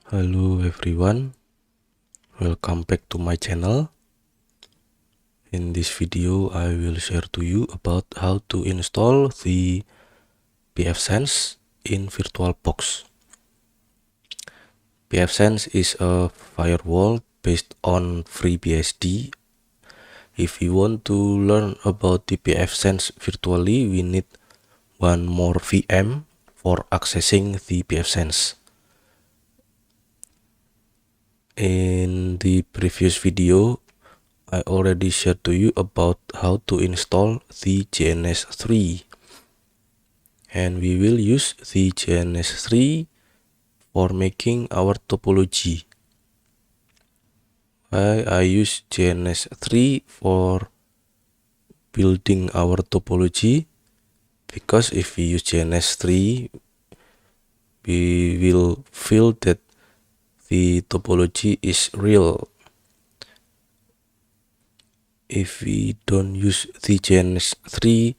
Hello everyone, welcome back to my channel. In this video I will share to you about how to install the pfSense in VirtualBox. pfSense is a firewall based on FreeBSD. If you want to learn about the pfSense virtually, we need one more VM for accessing the pfSense. In the previous video, I already shared to you about how to install the GNS3, and we will use the GNS3 for making our topology. Why I use GNS3 for building our topology? Because if we use GNS3, we will feel that the topology is real. If we don't use the GNS3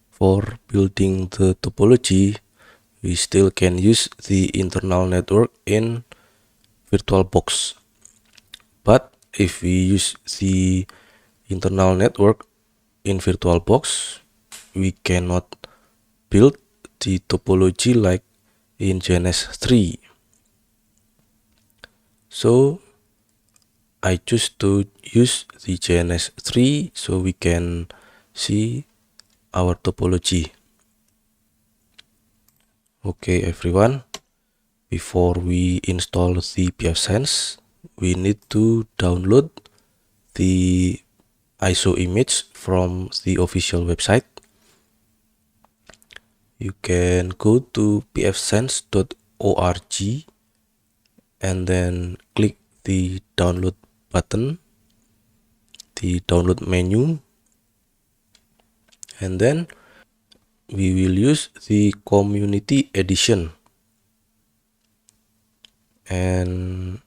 for building the topology, we still can use the internal network in VirtualBox. But if we use the internal network in VirtualBox, we cannot build the topology like in GNS3. So I choose to use the GNS3 so we can see our topology. Okay everyone, before we install the pfSense, we need to download the ISO image from the official website. You can go to pfsense.org and then click the download button, the download menu, and then we will use the community edition, and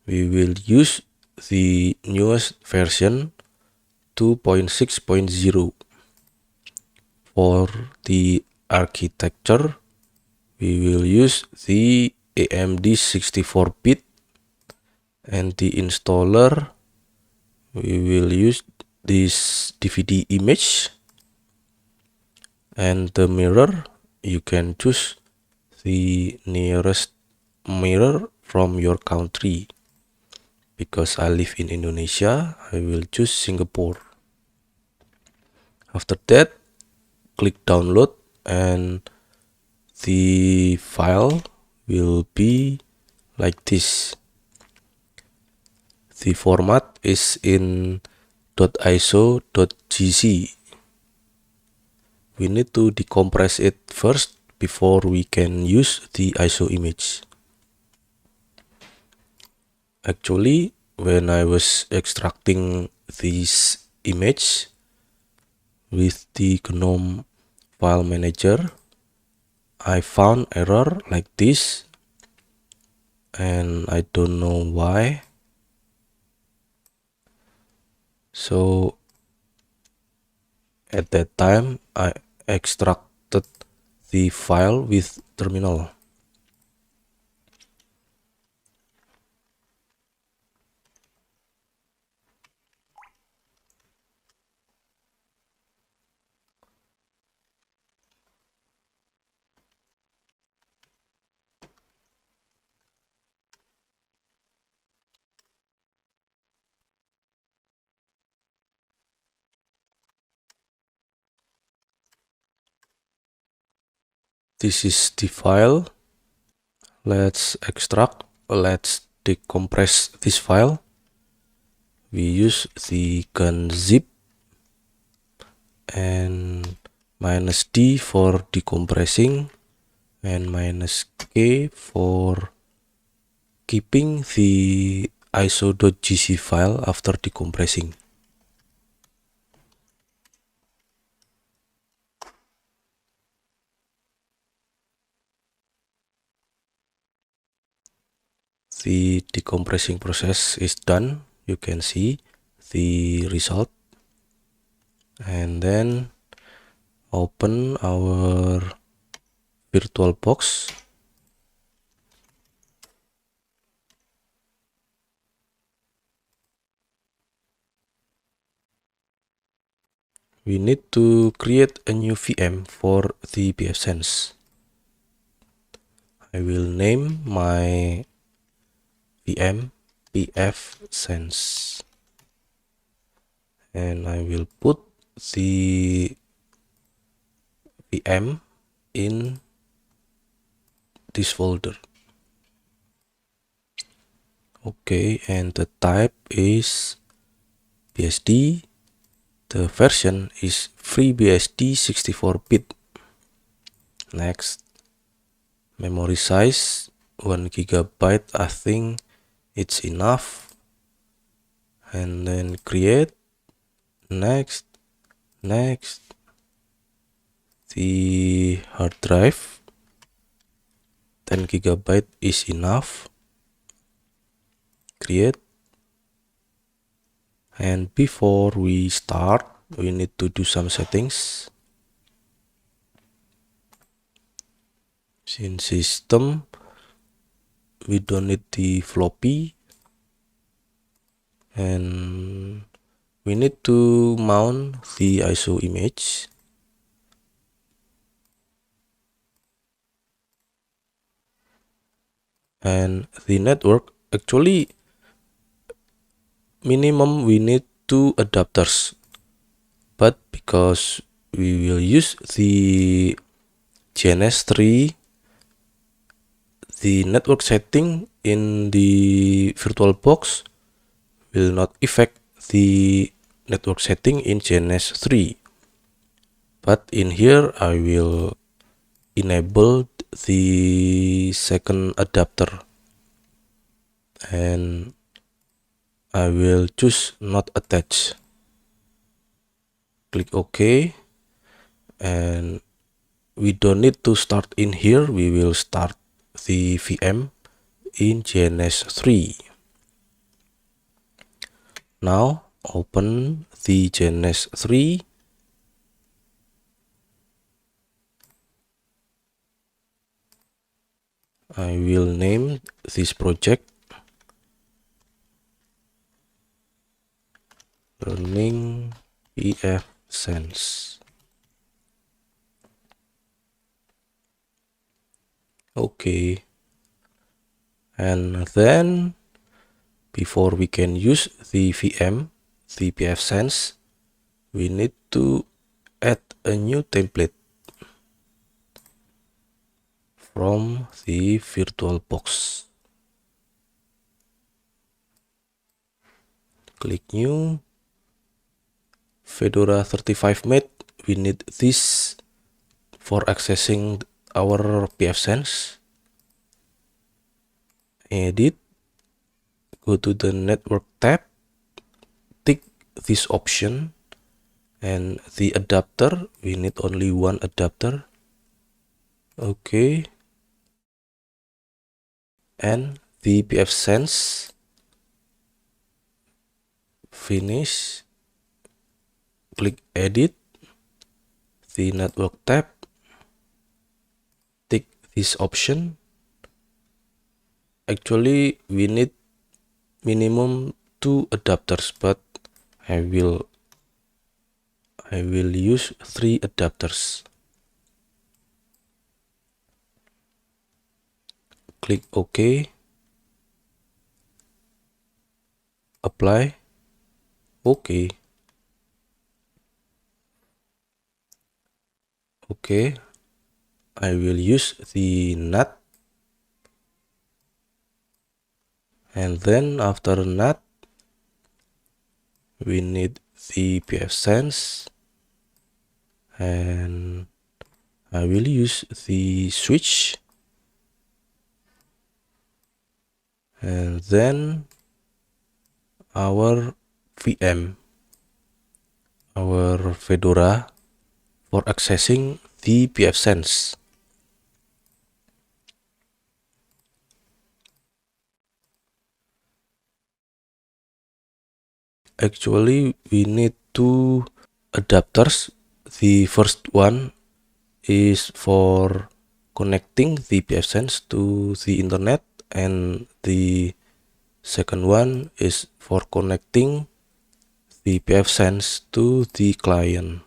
we will use the newest version 2.6.0. For the architecture, we will use the AMD 64-bit, and the installer, we will use this DVD image, and the mirror, you can choose the nearest mirror from your country. Because I live in Indonesia, I will choose Singapore. After that, click download, and the file will be like this. The format is in .iso.gz. We need to decompress it first before we can use the ISO image. Actually, when I was extracting this image with the GNOME file manager, I found error like this, and I don't know why. So at that time I extracted the file with terminal. This is the file. Let's extract, let's decompress this file. We use the .zip and -d for decompressing and -k for keeping the iso.gz file after decompressing. The decompressing process is done. You can see the result, and then open our VirtualBox. we need to create a new VM for the pfSense. I will name my VM pfSense, and I will put the VM in this folder. Okay, and the type is BSD. The version is FreeBSD 64-bit. Next, memory size 1 GB. I think it's enough. And then create. Next. The hard drive 10 GB is enough. Create. And before we start, we need to do some settings. In system, we don't need the floppy, and we need to mount the ISO image. And the network, actually minimum we need 2 adapters, but because we will use the GNS3, the network setting in the VirtualBox will not affect the network setting in GNS3, but in here I will enable the second adapter, and I will choose not attach. Click OK, and we don't need to start in here. We will start the VM in GNS3. Now open the GNS3. I will name this project Learning pfSense. Okay, and then before we can use the VM, the pfSense, we need to add a new template from the VirtualBox. Click new. Fedora 35 mate, we need this for accessing our pfSense. Edit, go to the network tab, tick this option, and the adapter, we need only one adapter. Okay, and the pfSense, finish. Click edit, the network tab, tick this option. Actually we need minimum 2 adapters, but I will use 3 adapters. Click OK, apply. Okay. Okay, I will use the NAT, and then after NAT we need the pfSense, and I will use the switch, and then our VM, our Fedora, for accessing the pfSense. Actually we need 2 adapters. The first one is for connecting the pfSense to the internet, and the second one is for connecting the pfSense to the client.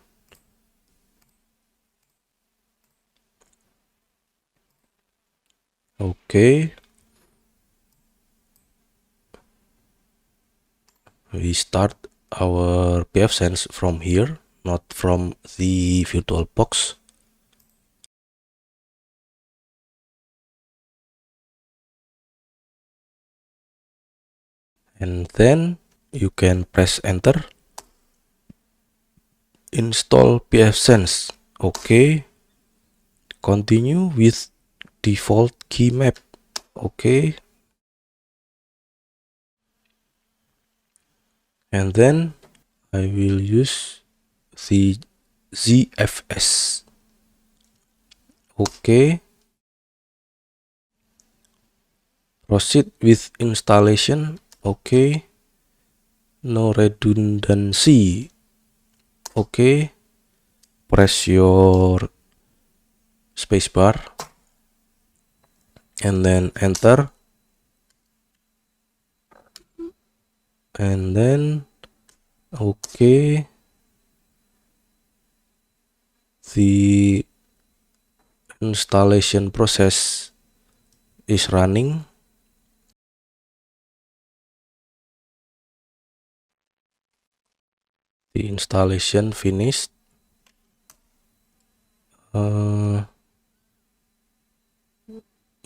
Okay, we start our pfSense from here, not from the VirtualBox. And then you can press enter. Install pfSense. Okay. Continue with default key map. Okay. And then I will use the ZFS. Okay. Proceed with installation. Okay. No redundancy. Okay. Press your spacebar and then enter. And then okay, the installation process is running. The installation finished.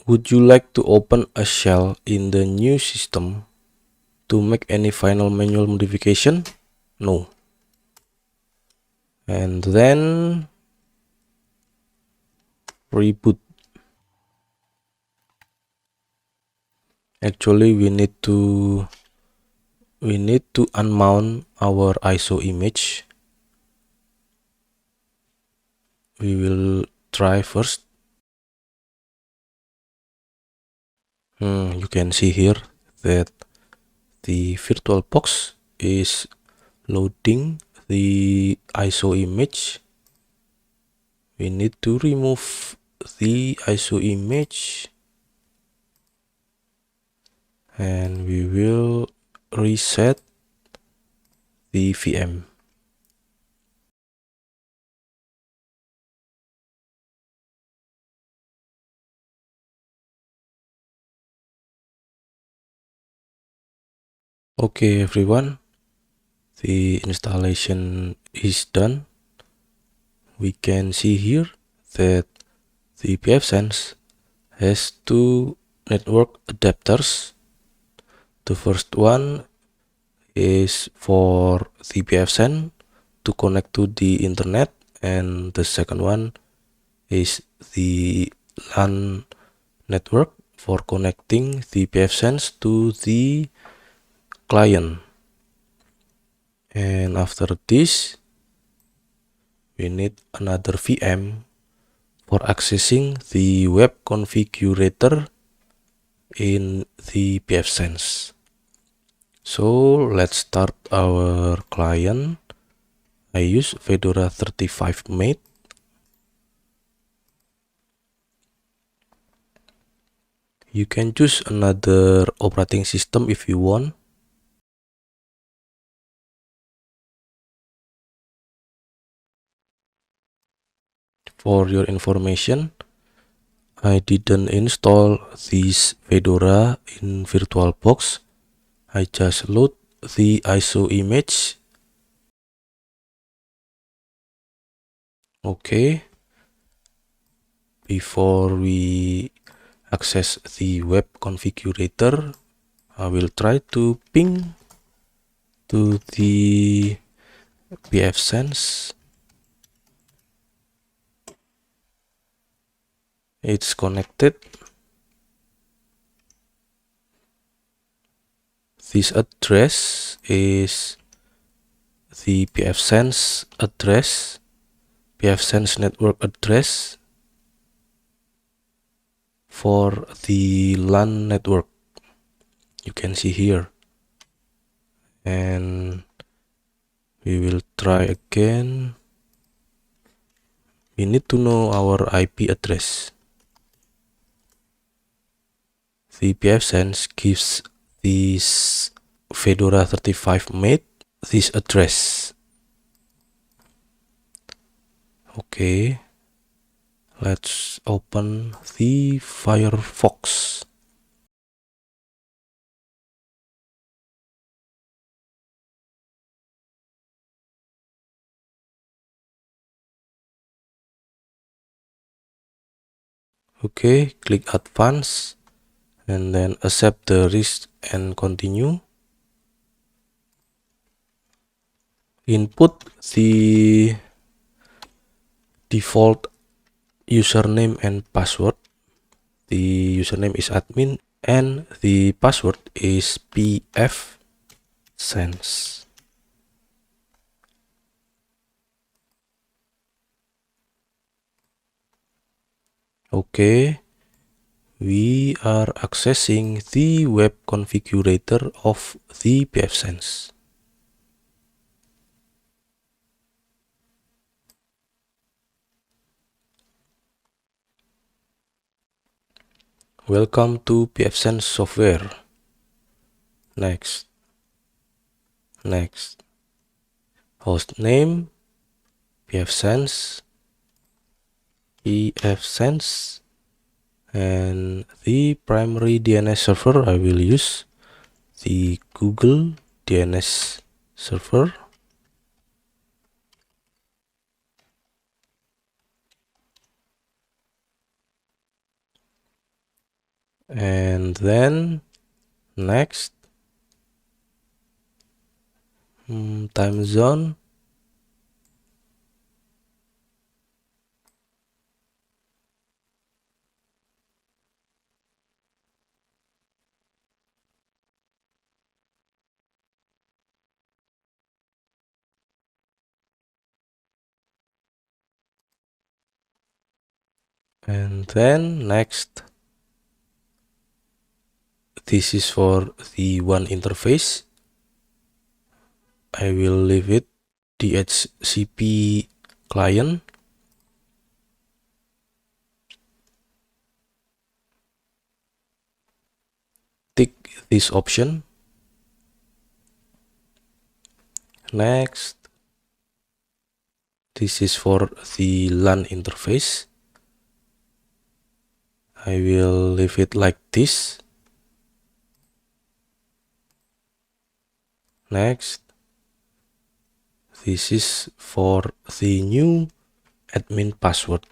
Would you like to open a shell in the new system to make any final manual modification? No. And then reboot. Actually, we need to unmount our ISO image. We will try first. You can see here that the VirtualBox is loading the ISO image. We need to remove the ISO image and we will reset the VM. Okay everyone, the installation is done. We can see here that the pfSense has two network adapters. The first one is for the pfSense to connect to the internet, and the second one is the LAN network for connecting the pfSense to the client. And after this, we need another VM for accessing the web configurator in the pfSense. So let's start our client. I use Fedora 35 Mate. You can choose another operating system if you want. For your information, I didn't install this Fedora in VirtualBox. I just load the ISO image. Okay. Before we access the web configurator, I will try to ping to the pfSense. It's connected. This address is the pfSense address, pfSense network address for the LAN network. You can see here. And we will try again. We need to know our IP address. The pfSense gives this Fedora 35 Mate this address. Okay, Let's open the Firefox. Okay, click advance and then accept the risk and continue. Input the default username and password. The username is admin and the password is pfsense. Okay, we are accessing the web configurator of the pfsense. Welcome to pfsense software. Next. Host name pfsense, pfsense, and the primary DNS server I will use the Google DNS server. And then next, time zone. And then next, this is for the one interface. I will leave it DHCP client. Tick this option. Next, this is for the LAN interface. I will leave it like this. Next, this is for the new admin password.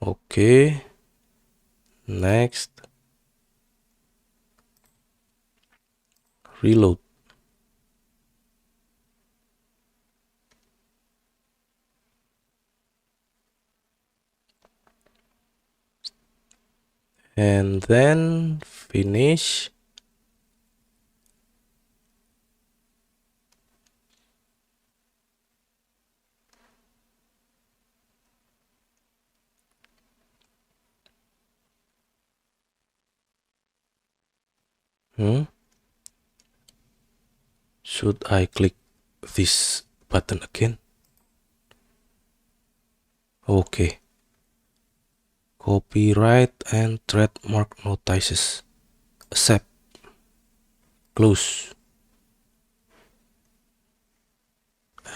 Okay, next, reload. And then finish. Should I click this button again? Okay. Copyright and trademark notices. Accept. Close.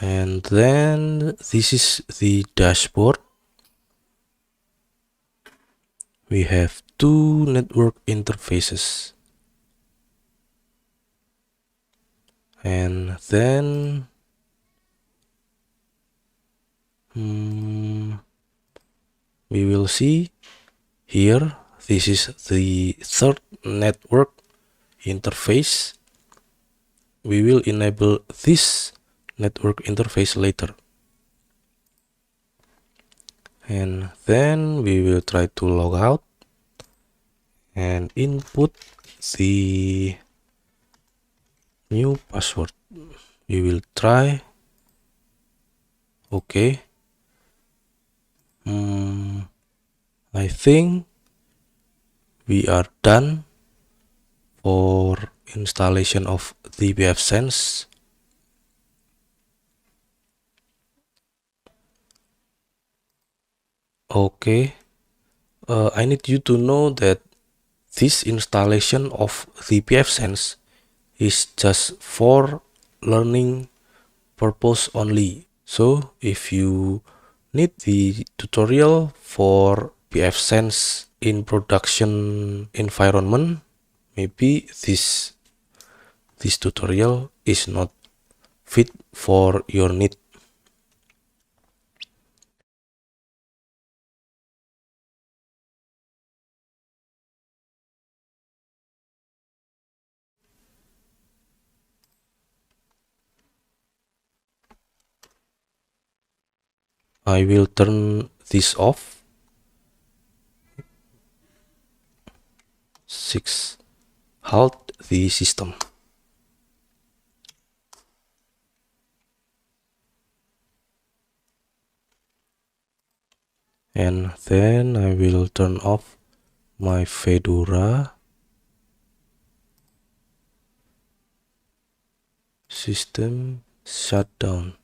And then this is the dashboard. We have two network interfaces. And then we will see here, this is the third network interface. We will enable this network interface later. And then we will try to log out and input the new password. We will try. Okay. I think we are done for installation of the pfSense. Okay. I need you to know that this installation of the pfSense is just for learning purpose only. So if you need the tutorial for pfSense in production environment, maybe this tutorial is not fit for your need. I will turn this off. 6. Halt the system. And then I will turn off my Fedora system shutdown.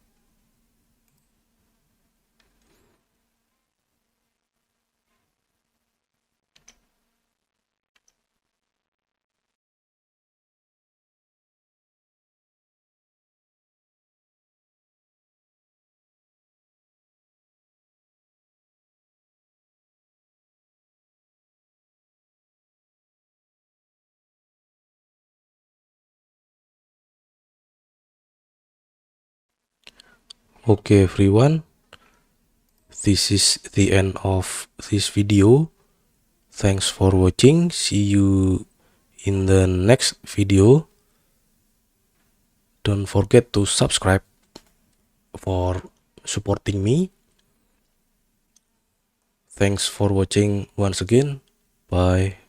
Okay everyone, this is the end of this video. Thanks for watching. See you in the next video. Don't forget to subscribe for supporting me. Thanks for watching once again. Bye.